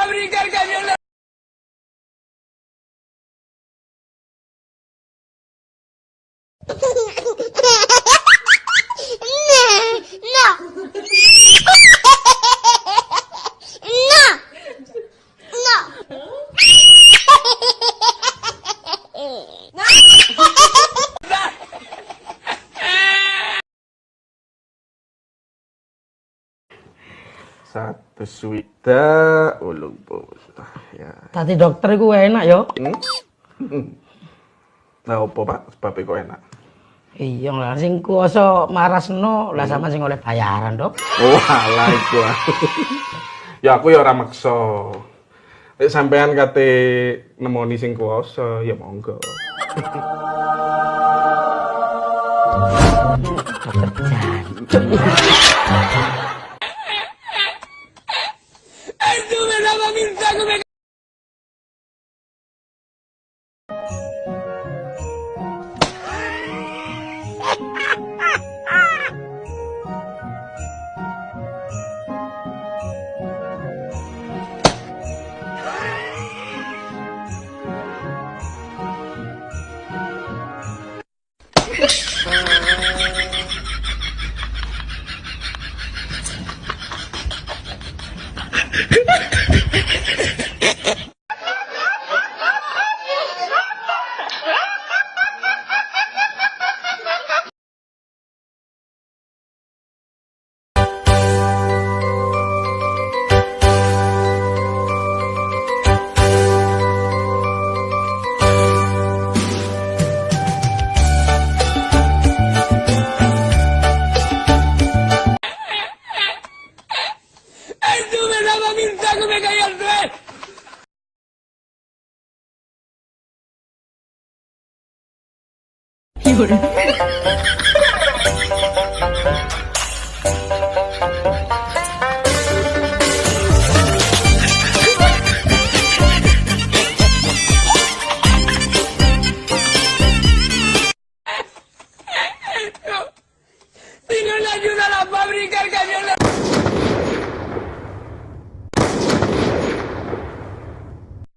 fabricar camiones. Satu swida ulung puluh ya. Tadi dokter gue enak yo. Nah, apa Pak? Sebabnya kok enak? Iya lah, sing kuasa marasno lah sama sing oleh bayaran dok. Oh alah iku. Ya aku ya ora maksa. Nek sampean kate nemoni sing kuasa ya monggo. Tú me dabas mi saco, me... Tú me dabas mi saco, me caí al suelo. Si no le ayuda a la fábrica, el camión